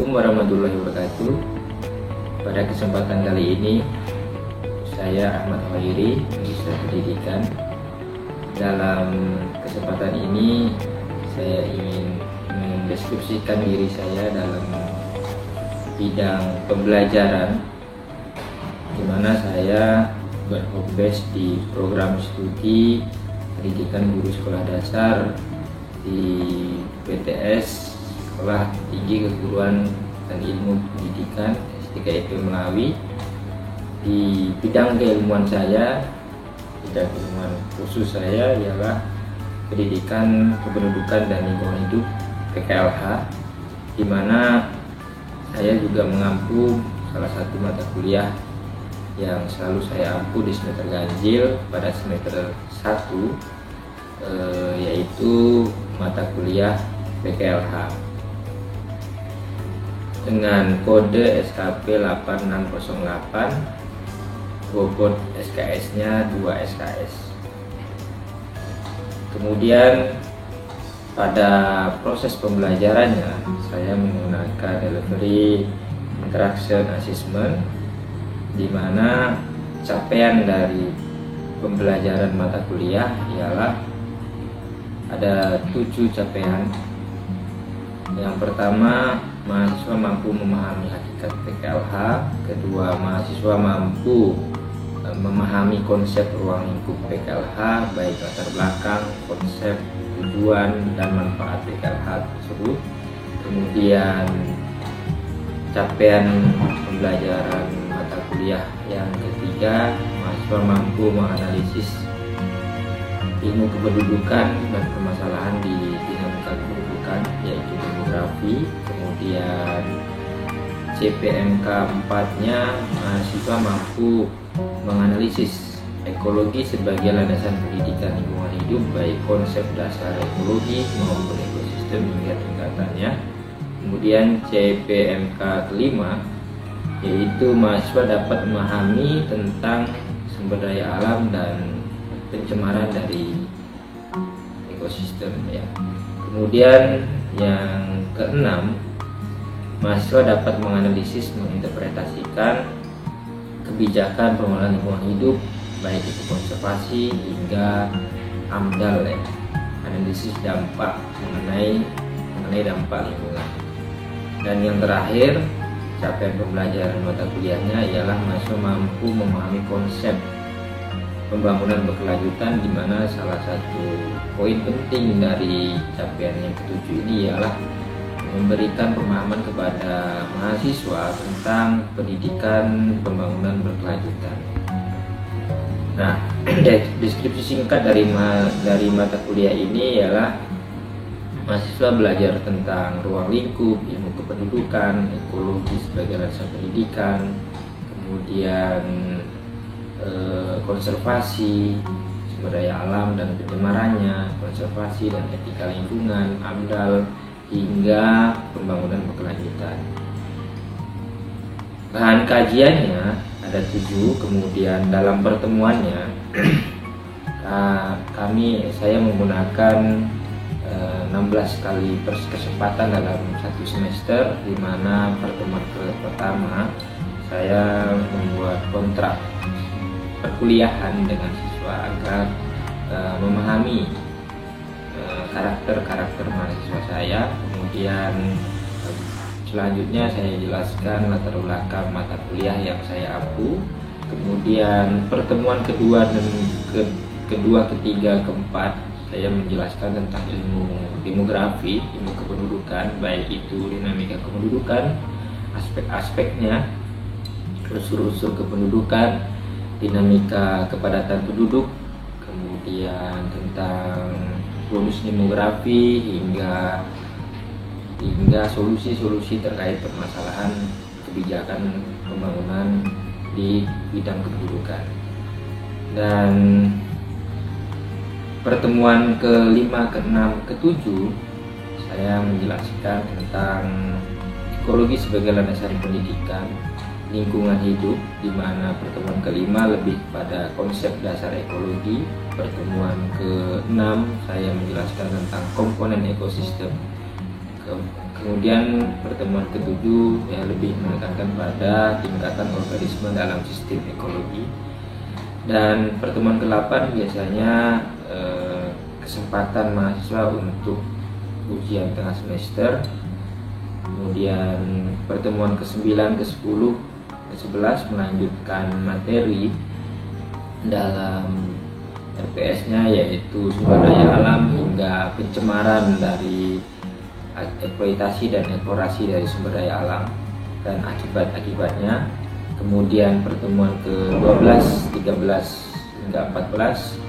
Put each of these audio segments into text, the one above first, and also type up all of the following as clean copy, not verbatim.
Assalamualaikum warahmatullahi wabarakatuh. Pada kesempatan kali ini saya Ahmad Khairi, Magister Pendidikan. Dalam kesempatan ini saya ingin mendeskripsikan diri saya dalam bidang pembelajaran, di mana saya berhome base di program studi pendidikan guru sekolah dasar di PTS Sekolah Tinggi Keguruan dan Ilmu Pendidikan S3IP Melawi. Di bidang keilmuan saya, bidang keilmuan khusus saya ialah Pendidikan Kependudukan dan Lingkungan Hidup PKLH, di mana saya juga mengampu salah satu mata kuliah yang selalu saya ampu di semester ganjil pada semester 1, yaitu mata kuliah PKLH dengan kode SKP 8608, bobot SKS-nya 2 SKS. Kemudian pada proses pembelajarannya saya menggunakan delivery interaction assessment, di mana capaian dari pembelajaran mata kuliah ialah ada 7 capaian. Yang pertama, mahasiswa mampu memahami hakikat PKLH. Kedua, mahasiswa mampu memahami konsep ruang lingkup PKLH, baik latar belakang, konsep, tujuan, dan manfaat PKLH tersebut. Kemudian capaian pembelajaran mata kuliah yang ketiga, mahasiswa mampu menganalisis ilmu kependudukan dan permasalahan di dinamika kependudukan, yaitu demografi. Kemudian CPNK 4-nya, mahasiswa mampu menganalisis ekologi sebagai landasan pendidikan lingkungan hidup, baik konsep dasar ekologi maupun ekosistem hingga tingkatannya. Kemudian CPNK kelima, yaitu mahasiswa dapat memahami tentang sumber daya alam dan pencemaran dari ekosistem ya. Kemudian yang keenam, mahasiswa dapat menganalisis, menginterpretasikan kebijakan pengelolaan lingkungan hidup, baik itu konservasi hingga AMDAL ya, analisis dampak mengenai dampak lingkungan. Dan yang terakhir, capaian pembelajaran mata kuliahnya ialah mahasiswa mampu memahami konsep pembangunan berkelanjutan, di mana salah satu poin penting dari capaian yang ketujuh ini ialah memberikan pemahaman kepada mahasiswa tentang pendidikan pembangunan berkelanjutan. Nah, deskripsi singkat dari mata kuliah ini ialah mahasiswa belajar tentang ruang lingkup, ilmu kependudukan, ekologi sebagai landasan pendidikan, kemudian konservasi, sumber daya alam dan pencemarannya, konservasi dan etika lingkungan, AMDAL, hingga pembangunan berkelanjutan. Bahan kajiannya ada 7, kemudian dalam pertemuannya saya menggunakan 16 kali kesempatan dalam satu semester, di mana pertemuan pertama saya membuat kontrak perkuliahan dengan siswa agar memahami karakter mahasiswa saya. Kemudian selanjutnya saya jelaskan latar belakang mata kuliah yang saya ampu. Kemudian pertemuan kedua dan ketiga, keempat, saya menjelaskan tentang ilmu demografi, ilmu kependudukan, baik itu dinamika kependudukan, aspek-aspeknya, unsur-unsur kependudukan, dinamika kepadatan penduduk, kemudian tentang bonus demografi hingga solusi-solusi terkait permasalahan kebijakan pembangunan di bidang kependudukan. Dan pertemuan ke-5, ke-6, ke-7 saya menjelaskan tentang ekologi sebagai landasan pendidikan lingkungan hidup, di mana pertemuan ke-5 lebih pada konsep dasar ekologi. Pertemuan ke-6 saya menjelaskan tentang komponen ekosistem, Kemudian pertemuan ketujuh ya lebih menekankan pada tingkatan organisme dalam sistem ekologi. Dan pertemuan ke-8 biasanya kesempatan mahasiswa untuk ujian tengah semester. Kemudian pertemuan ke-9, ke-10, ke-11 melanjutkan materi dalam RPS-nya, yaitu sumber daya alam hingga pencemaran dari eksploitasi dan eksplorasi dari sumber daya alam dan akibat-akibatnya. Kemudian pertemuan ke-12, 13 hingga 14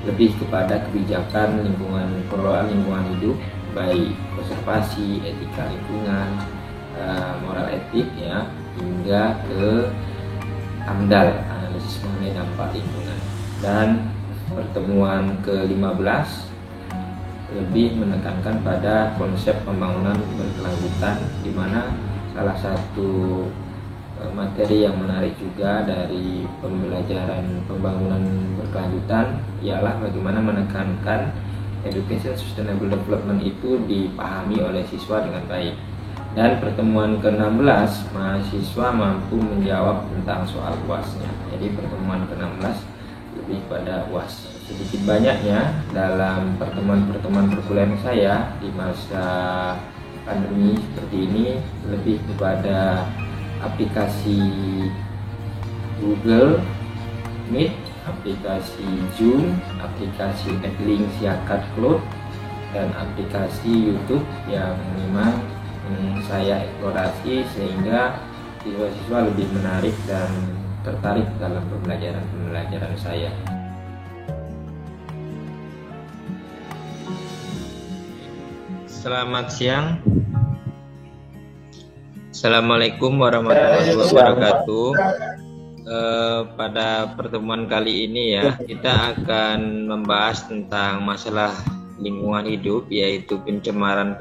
lebih kepada kebijakan lingkungan, pengelolaan lingkungan hidup, baik konservasi, etika lingkungan, moral etik ya, hingga ke AMDAL, analisis mengenai dampak lingkungan. Dan pertemuan ke-15 lebih menekankan pada konsep pembangunan berkelanjutan, di mana salah satu materi yang menarik juga dari pembelajaran pembangunan berkelanjutan ialah bagaimana menekankan education sustainable development itu dipahami oleh siswa dengan baik. Dan pertemuan ke-16 mahasiswa mampu menjawab tentang soal UAS-nya. Jadi pertemuan ke-16 lebih pada UAS. Sedikit banyaknya dalam pertemuan-pertemuan perkuliahan saya di masa pandemi seperti ini lebih kepada aplikasi Google Meet, aplikasi Zoom, aplikasi Edlink Siakat Cloud, dan aplikasi YouTube yang memang saya eksplorasi sehingga siswa-siswa lebih menarik dan tertarik dalam pembelajaran saya. Selamat siang. Assalamualaikum warahmatullahi wabarakatuh. Pada pertemuan kali ini ya, kita akan membahas tentang masalah lingkungan hidup, yaitu pencemaran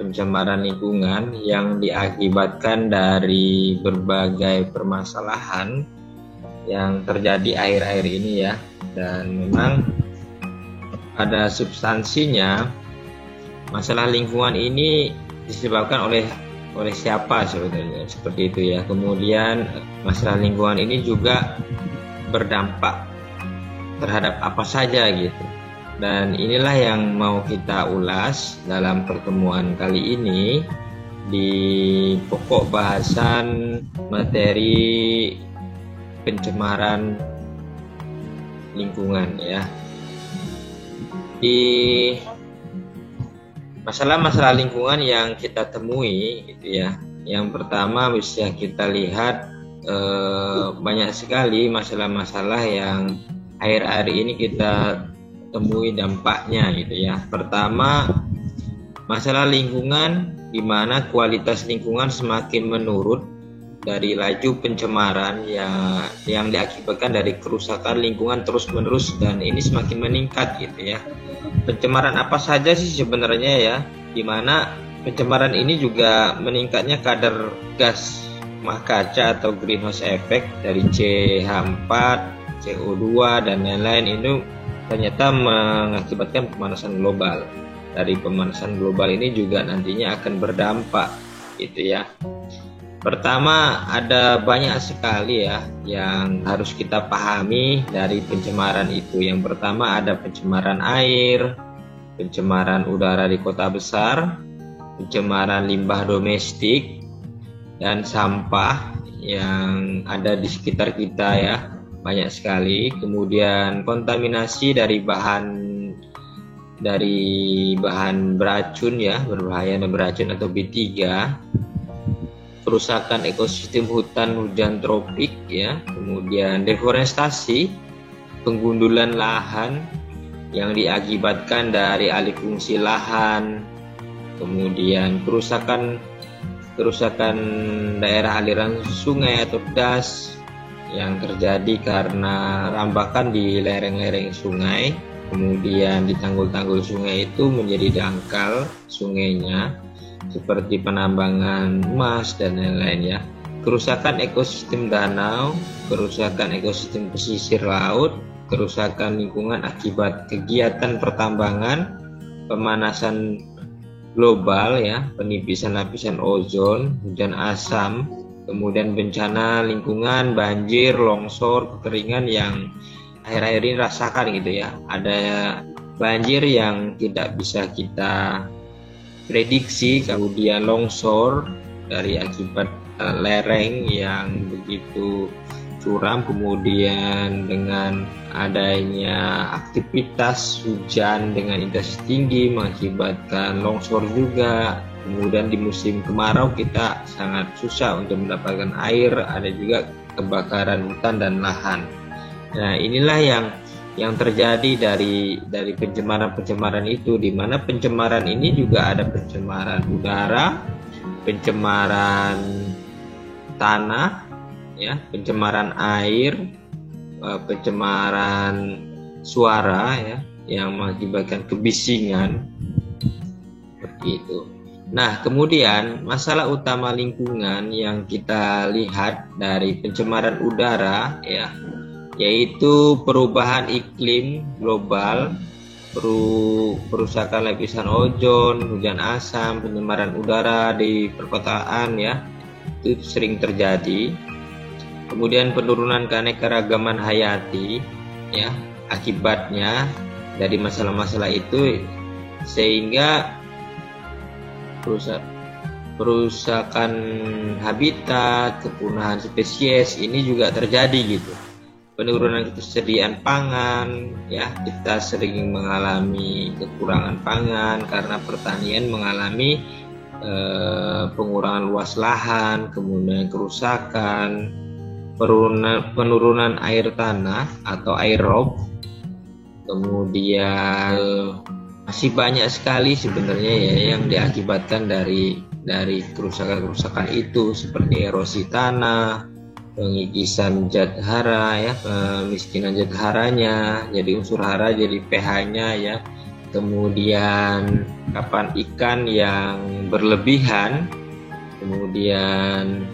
lingkungan yang diakibatkan dari berbagai permasalahan yang terjadi akhir-akhir ini ya. Dan memang pada substansinya masalah lingkungan ini disebabkan oleh siapa sebenarnya, seperti itu ya. Kemudian masalah lingkungan ini juga berdampak terhadap apa saja gitu. Dan inilah yang mau kita ulas dalam pertemuan kali ini di pokok bahasan materi pencemaran lingkungan ya. Di masalah-masalah lingkungan yang kita temui gitu ya. Yang pertama bisa kita lihat banyak sekali masalah-masalah yang akhir-akhir ini kita temui dampaknya gitu ya. Pertama, masalah lingkungan di mana kualitas lingkungan semakin menurun dari laju pencemaran yang diakibatkan dari kerusakan lingkungan terus-menerus, dan ini semakin meningkat gitu ya. Pencemaran apa saja sih sebenarnya ya, di mana pencemaran ini juga meningkatnya kadar gas rumah kaca atau greenhouse effect dari CH4, CO2 dan lain-lain itu ternyata mengakibatkan pemanasan global. Dari pemanasan global ini juga nantinya akan berdampak gitu ya. Pertama, ada banyak sekali ya yang harus kita pahami dari pencemaran itu. Yang pertama ada pencemaran air, pencemaran udara di kota besar, pencemaran limbah domestik, dan sampah yang ada di sekitar kita ya, banyak sekali. Kemudian kontaminasi dari bahan beracun ya, berbahaya dan beracun atau B3, kerusakan ekosistem hutan tropik ya, kemudian deforestasi, penggundulan lahan yang diakibatkan dari alih fungsi lahan, kemudian kerusakan daerah aliran sungai atau das yang terjadi karena rambakan di lereng-lereng sungai, kemudian di tanggul-tanggul sungai itu menjadi dangkal sungainya, seperti penambangan emas dan lain-lain ya. Kerusakan ekosistem danau, kerusakan ekosistem pesisir laut, kerusakan lingkungan akibat kegiatan pertambangan, pemanasan global ya, penipisan lapisan ozon, hujan asam, kemudian bencana lingkungan, banjir, longsor, kekeringan yang akhir-akhir ini rasakan gitu ya. Ada banjir yang tidak bisa kita prediksi, kemudian longsor dari akibat lereng yang begitu curam, kemudian dengan adanya aktivitas hujan dengan intensitas tinggi mengakibatkan longsor juga. Kemudian di musim kemarau kita sangat susah untuk mendapatkan air, ada juga kebakaran hutan dan lahan. Nah, inilah yang terjadi dari pencemaran itu, di mana pencemaran ini juga ada pencemaran udara, pencemaran tanah, ya, pencemaran air, pencemaran suara ya, yang mengakibatkan kebisingan seperti itu. Nah, kemudian masalah utama lingkungan yang kita lihat dari pencemaran udara ya, yaitu perubahan iklim global, perusakan lapisan ozon, hujan asam, pencemaran udara di perkotaan ya, itu sering terjadi. Kemudian penurunan keanekaragaman hayati ya, akibatnya dari masalah-masalah itu, sehingga perusakan habitat, kepunahan spesies ini juga terjadi gitu. Penurunan ketersediaan pangan ya, kita sering mengalami kekurangan pangan karena pertanian mengalami pengurangan luas lahan, kemudian kerusakan, penurunan air tanah atau aerob, kemudian masih banyak sekali sebenarnya ya yang diakibatkan dari kerusakan itu, seperti erosi tanah, pengikisan zat hara ya, kemiskinan zat haranya, jadi unsur hara jadi pH-nya ya, kemudian pakan ikan yang berlebihan, kemudian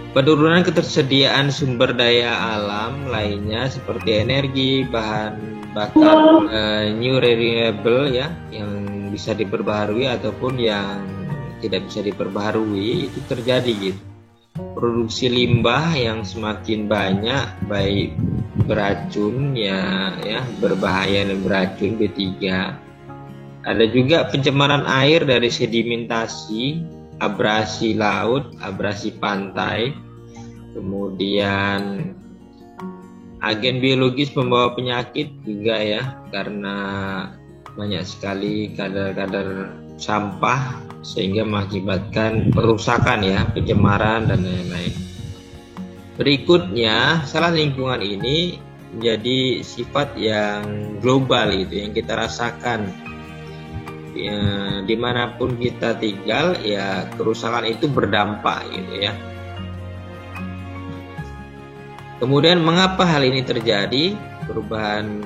penurunan ketersediaan sumber daya alam lainnya seperti energi, bahan bakar new renewable ya, yang bisa diperbaharui ataupun yang tidak bisa diperbaharui, itu terjadi gitu. Produksi limbah yang semakin banyak, baik beracun ya, berbahaya dan beracun B3. Ada juga pencemaran air dari sedimentasi, abrasi laut, abrasi pantai, kemudian agen biologis pembawa penyakit juga ya, karena banyak sekali kadar-kadar sampah sehingga mengakibatkan perusakan ya, pencemaran dan lain-lain. Berikutnya, salah lingkungan ini menjadi sifat yang global itu yang kita rasakan. Ya, dimanapun kita tinggal ya, kerusakan itu berdampak gitu ya. Kemudian mengapa hal ini terjadi? Perubahan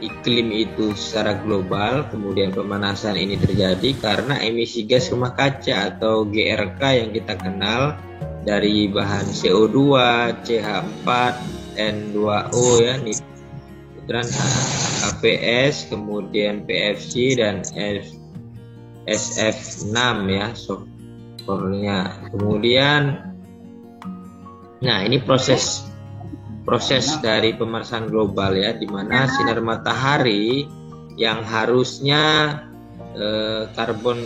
iklim itu secara global, kemudian pemanasan ini terjadi karena emisi gas rumah kaca atau GRK yang kita kenal dari bahan CO2, CH4, N2O ya, nitrat, APS, kemudian PFC dan SF6 ya, sulfurnya. Kemudian nah, ini proses dari pemanasan global ya, di mana sinar matahari yang harusnya karbon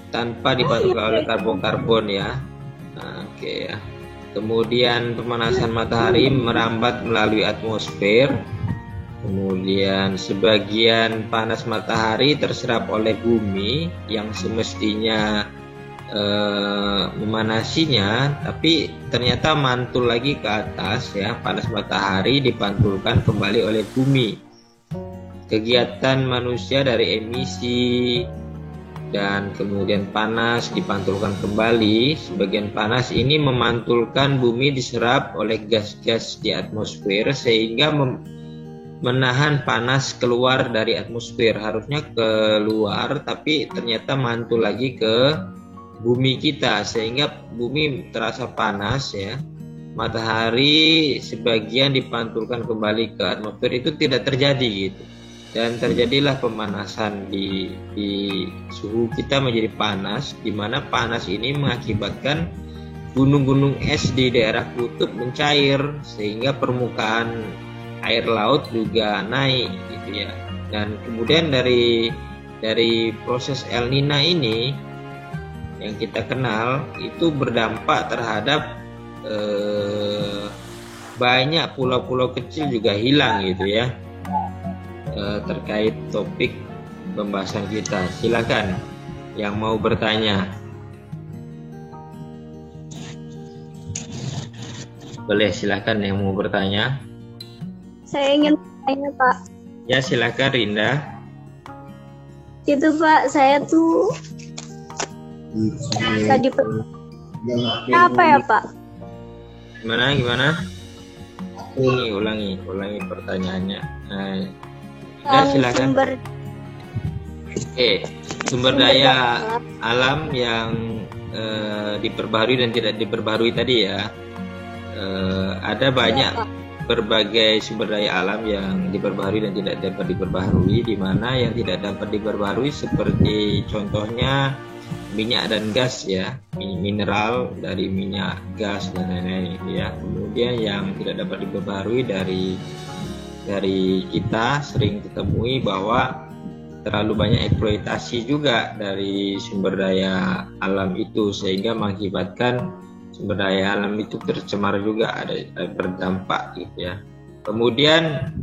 tanpa dipantulkan oleh karbon ya. Nah, oke ya. Kemudian pemanasan matahari merambat melalui atmosfer. Kemudian sebagian panas matahari terserap oleh bumi yang semestinya memanasinya, tapi ternyata mantul lagi ke atas ya, panas matahari dipantulkan kembali oleh bumi. Kegiatan manusia dari emisi dan kemudian panas dipantulkan kembali, sebagian panas ini memantulkan bumi diserap oleh gas-gas di atmosfer sehingga menahan panas keluar dari atmosfer. Harusnya keluar tapi ternyata mantul lagi ke bumi kita sehingga bumi terasa panas ya. Matahari sebagian dipantulkan kembali ke atmosfer, itu tidak terjadi gitu. dan terjadilah pemanasan di suhu kita menjadi panas, di mana panas ini mengakibatkan gunung-gunung es di daerah kutub mencair sehingga permukaan air laut juga naik gitu ya. Dan kemudian dari proses El Nino ini yang kita kenal itu berdampak terhadap banyak pulau-pulau kecil juga hilang gitu ya. Terkait topik pembahasan kita, silakan yang mau bertanya. Boleh, silakan yang mau bertanya. Saya ingin bertanya, Pak. Ya, silakan Rinda. Itu Pak, saya tuh tadi apa ya Pak? Gimana? Ulangi pertanyaannya. Ya, silakan. Sumber daya alam yang diperbarui dan tidak diperbarui tadi ya. Ada banyak berbagai sumber daya alam yang diperbarui dan tidak dapat diperbarui, di mana yang tidak dapat diperbarui seperti contohnya minyak dan gas ya, mineral dari minyak, gas dan lain-lain ya. Kemudian yang tidak dapat diperbarui dari kita sering ditemui bahwa terlalu banyak eksploitasi juga dari sumber daya alam itu, sehingga mengakibatkan sumber daya alam itu tercemar juga, ada berdampak gitu ya. Kemudian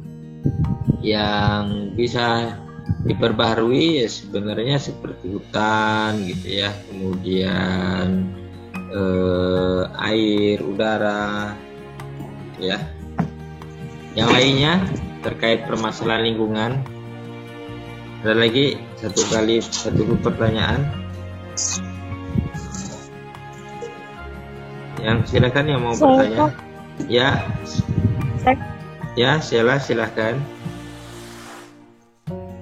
yang bisa diperbaharui ya sebenarnya seperti hutan gitu ya, kemudian air, udara ya. Yang lainnya terkait permasalahan lingkungan, ada lagi satu pertanyaan. Yang silakan yang mau bertanya. Ya, Sheila silakan.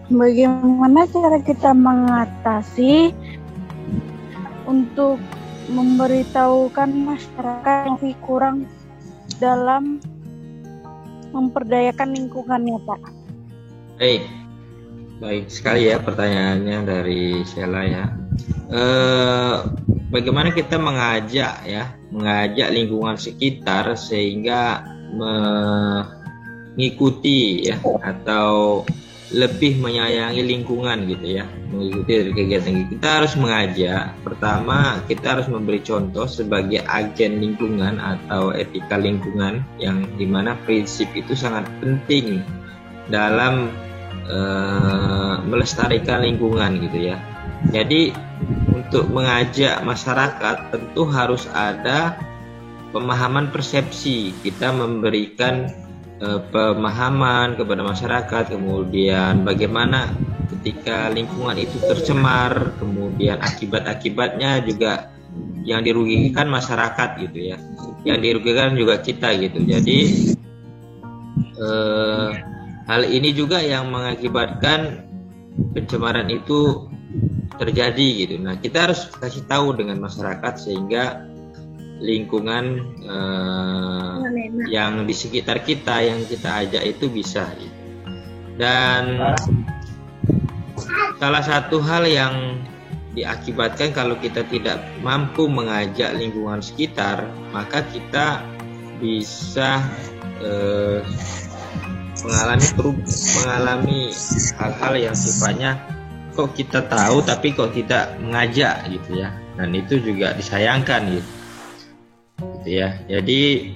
Bagaimana cara kita mengatasi untuk memberitahukan masyarakat yang masih kurang dalam memperdayakan lingkungannya, Pak? Baik sekali ya pertanyaannya dari Sheila ya. Bagaimana kita mengajak lingkungan sekitar sehingga mengikuti ya, atau lebih menyayangi lingkungan gitu ya, mengikuti dari kegiatan kita harus mengajak. Pertama, kita harus memberi contoh sebagai agen lingkungan atau etika lingkungan, yang dimana prinsip itu sangat penting dalam melestarikan lingkungan gitu ya. Jadi untuk mengajak masyarakat tentu harus ada pemahaman persepsi. Kita memberikan pemahaman kepada masyarakat, kemudian bagaimana ketika lingkungan itu tercemar, kemudian akibat-akibatnya juga yang dirugikan masyarakat gitu ya, yang dirugikan juga kita gitu. Jadi hal ini juga yang mengakibatkan pencemaran itu terjadi gitu. Nah, kita harus kasih tahu dengan masyarakat sehingga lingkungan yang di sekitar kita yang kita ajak itu bisa gitu. Dan salah satu hal yang diakibatkan kalau kita tidak mampu mengajak lingkungan sekitar, maka kita bisa mengalami hal-hal yang sifatnya kok kita tahu tapi kok tidak mengajak gitu ya, dan itu juga disayangkan gitu ya. Jadi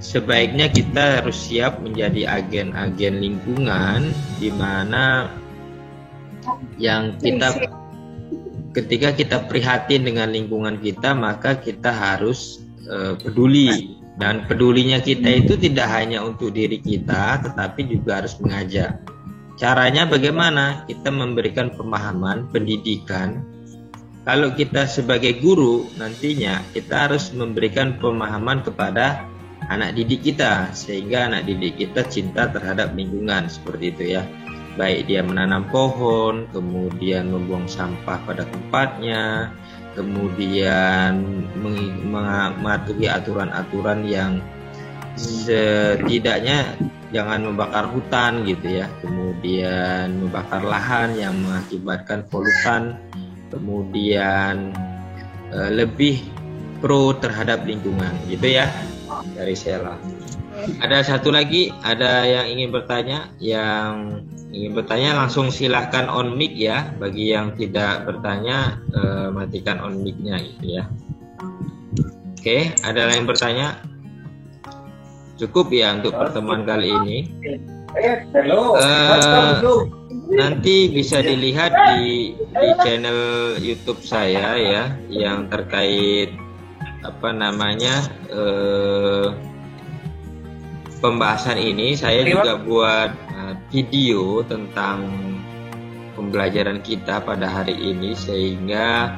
sebaiknya kita harus siap menjadi agen-agen lingkungan, di mana yang ketika kita prihatin dengan lingkungan kita, maka kita harus peduli, dan pedulinya kita itu tidak hanya untuk diri kita tetapi juga harus mengajak. Caranya bagaimana? Kita memberikan pemahaman, pendidikan. Kalau kita sebagai guru, nantinya kita harus memberikan pemahaman kepada anak didik kita, sehingga anak didik kita cinta terhadap lingkungan, seperti itu ya. Baik dia menanam pohon, kemudian membuang sampah pada tempatnya, kemudian mematuhi aturan-aturan yang setidaknya jangan membakar hutan gitu ya, kemudian membakar lahan yang mengakibatkan polutan, kemudian lebih pro terhadap lingkungan gitu ya dari Sheila. Ada satu lagi, ada yang ingin bertanya? Yang ingin bertanya langsung silahkan on mic ya. Bagi yang tidak bertanya, matikan on mic-nya gitu ya. Oke, ada yang bertanya? Cukup ya untuk pertemuan kali ini. Nanti bisa dilihat di channel YouTube saya ya, yang terkait pembahasan ini. Saya juga buat video tentang pembelajaran kita pada hari ini, sehingga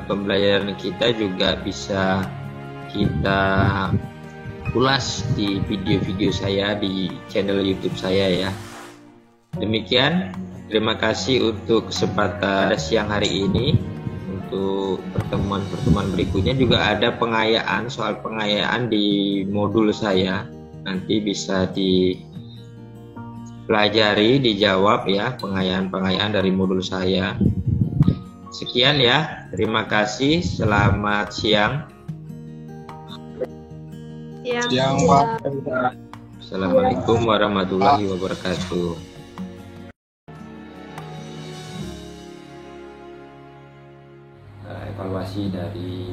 pembelajaran kita juga bisa kita ulas di video-video saya di channel YouTube saya ya. Demikian, terima kasih untuk kesempatan siang hari ini. Untuk pertemuan-pertemuan berikutnya juga ada pengayaan, soal pengayaan di modul saya. Nanti bisa dipelajari, dijawab ya, pengayaan-pengayaan dari modul saya. Sekian ya, terima kasih, selamat siang. Siang. Assalamualaikum warahmatullahi wabarakatuh. Evaluasi dari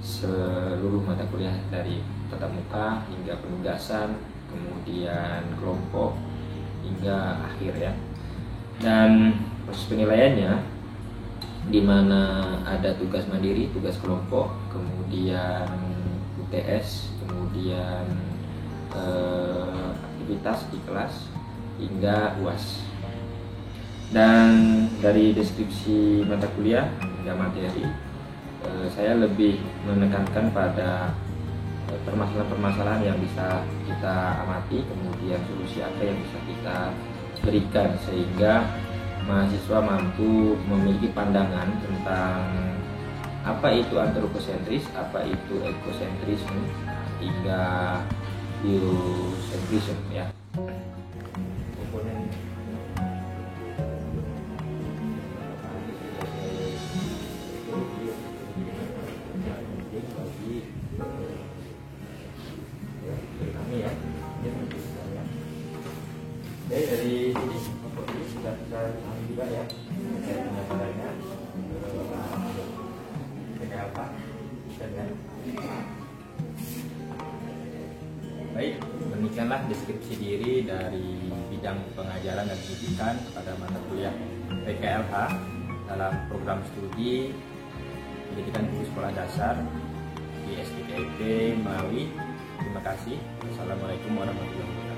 seluruh mata kuliah dari tatap muka hingga penugasan, kemudian kelompok hingga akhir ya. Dan proses penilaiannya di mana ada tugas mandiri, tugas kelompok, kemudian UTS, kemudian aktivitas di kelas hingga UAS. Dan dari deskripsi mata kuliah hingga materi, saya lebih menekankan pada permasalahan-permasalahan yang bisa kita amati, kemudian solusi apa yang bisa kita berikan, sehingga mahasiswa mampu memiliki pandangan tentang apa itu antropocentris, apa itu ekosentrisme, hingga biosentrisme ya. Oke, dari sini sudah bisa juga ya. Saya punya padanya apa? Baik, demikianlah deskripsi diri dari bidang pengajaran dan pendidikan pada mata kuliah PKLH dalam program studi pendidikan tinggi sekolah dasar di STKIP Melawi. Terima kasih. Assalamualaikum warahmatullahi wabarakatuh.